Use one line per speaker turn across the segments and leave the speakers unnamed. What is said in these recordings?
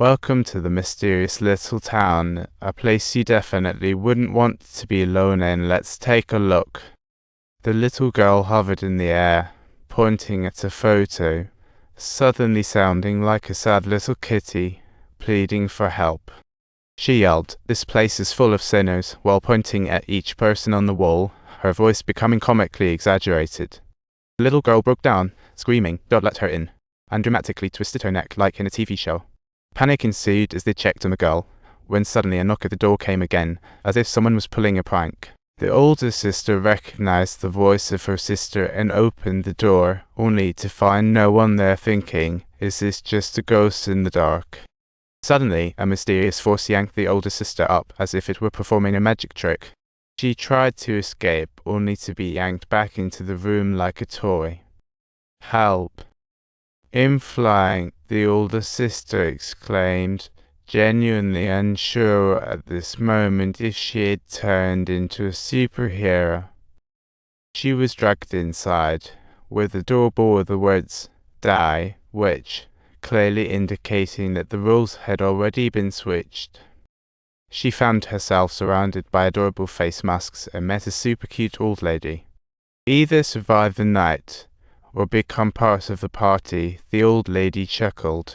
Welcome to the mysterious little town, a place you definitely wouldn't want to be alone in. Let's take a look. The little girl hovered in the air, pointing at a photo, suddenly sounding like a sad little kitty, pleading for help. She yelled, "This place is full of sinners," while pointing at each person on the wall, her voice becoming comically exaggerated. The little girl broke down, screaming, "Don't let her in," and dramatically twisted her neck like in a TV show. Panic ensued as they checked on the girl, when suddenly a knock at the door came again, as if someone was pulling a prank. The older sister recognized the voice of her sister and opened the door, only to find no one there, thinking, "Is this just a ghost in the dark?" Suddenly, a mysterious force yanked the older sister up, as if it were performing a magic trick. She tried to escape, only to be yanked back into the room like a toy. "Help!" "I'm flying," the older sister exclaimed, genuinely unsure at this moment if she had turned into a superhero. She was dragged inside, where the door bore the words, "Die," which, clearly indicating that the roles had already been switched. She found herself surrounded by adorable face masks and met a super cute old lady. Either survive the night, or become part of the party, the old lady chuckled.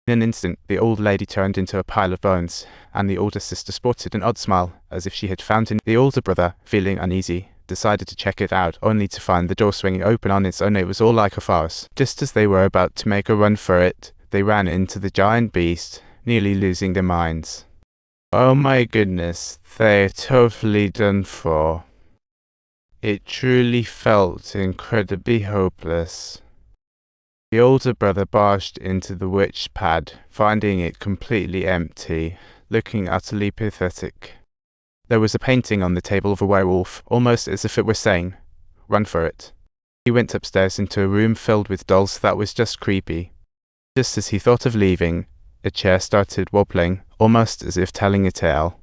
In an instant, the old lady turned into a pile of bones, and the older sister sported an odd smile, as if she had found it. The older brother, feeling uneasy, decided to check it out, only to find the door swinging open on its own. It was all like a farce. Just as they were about to make a run for it, they ran into the giant beast, nearly losing their minds. Oh my goodness, they're totally done for. It truly felt incredibly hopeless. The older brother barged into the witch pad, finding it completely empty, looking utterly pathetic. There was a painting on the table of a werewolf, almost as if it were saying, "Run for it." He went upstairs into a room filled with dolls that was just creepy. Just as he thought of leaving, a chair started wobbling, almost as if telling a tale.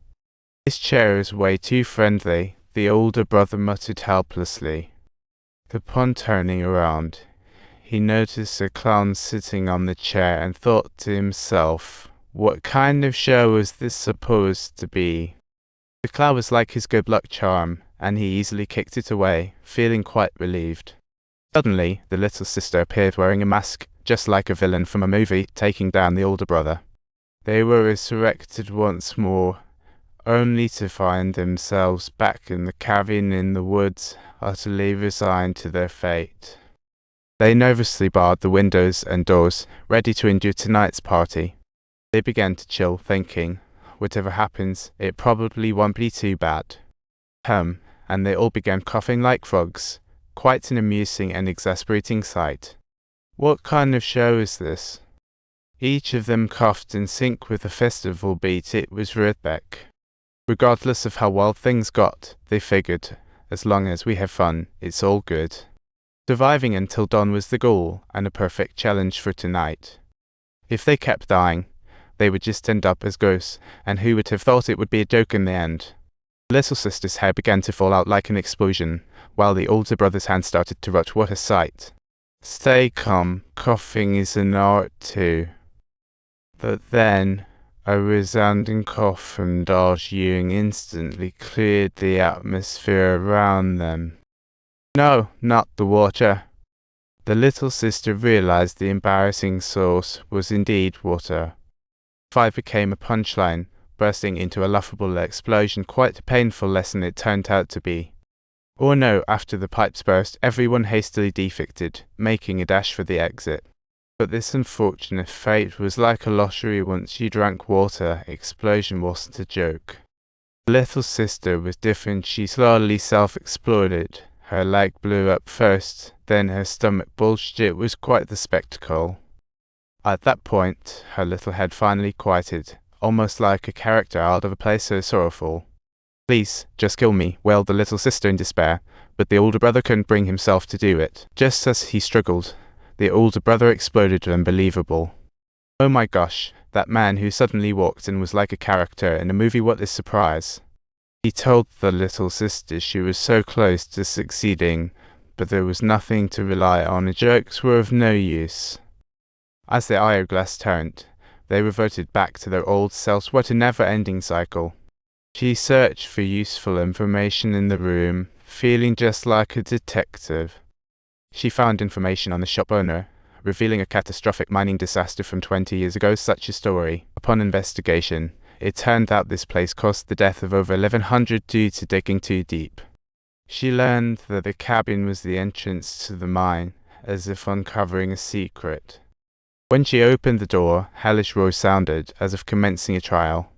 "This chair is way too friendly," the older brother muttered helplessly. Upon turning around, he noticed a clown sitting on the chair and thought to himself, what kind of show was this supposed to be? The clown was like his good luck charm, and he easily kicked it away, feeling quite relieved. Suddenly, the little sister appeared wearing a mask, just like a villain from a movie, taking down the older brother. They were resurrected once more, only to find themselves back in the cabin in the woods, utterly resigned to their fate. They nervously barred the windows and doors, ready to endure tonight's party. They began to chill, thinking, whatever happens, it probably won't be too bad. And they all began coughing like frogs, quite an amusing and exasperating sight. What kind of show is this? Each of them coughed in sync with the festival beat. It was rhythmic. Regardless of how wild things got, they figured, as long as we have fun, it's all good. Surviving until dawn was the goal, and a perfect challenge for tonight. If they kept dying, they would just end up as ghosts, and who would have thought it would be a joke in the end? The little sister's hair began to fall out like an explosion, while the older brother's hand started to rot. What a sight. Stay calm, coughing is an art too. But then, a resounding cough from Darsh Ewing instantly cleared the atmosphere around them. No, not the water. The little sister realized the embarrassing source was indeed water. 5 became a punchline, bursting into a laughable explosion. Quite a painful lesson it turned out to be. Or no, after the pipes burst, everyone hastily defected, making a dash for the exit. But this unfortunate fate was like a lottery. Once you drank water, explosion wasn't a joke. The little sister was different. She slowly self-exploded. Her leg blew up first, then her stomach bulged. It was quite the spectacle. At that point, her little head finally quieted, almost like a character out of a play so sorrowful. "Please, just kill me," wailed the little sister in despair, but the older brother couldn't bring himself to do it. Just as he struggled, the older brother exploded. Unbelievable. Oh my gosh, that man who suddenly walked in was like a character in a movie. What a surprise. He told the little sister she was so close to succeeding, but there was nothing to rely on. Jokes were of no use. As the hourglass turned, They reverted back to their old selves. What a never-ending cycle. She searched for useful information in the room, feeling just like a detective. She found information on the shop owner, revealing a catastrophic mining disaster from 20 years ago. Such a story. Upon investigation, it turned out this place caused the death of over 1,100 due to digging too deep. She learned that the cabin was the entrance to the mine, as if uncovering a secret. When she opened the door, hellish roars sounded, as if commencing a trial.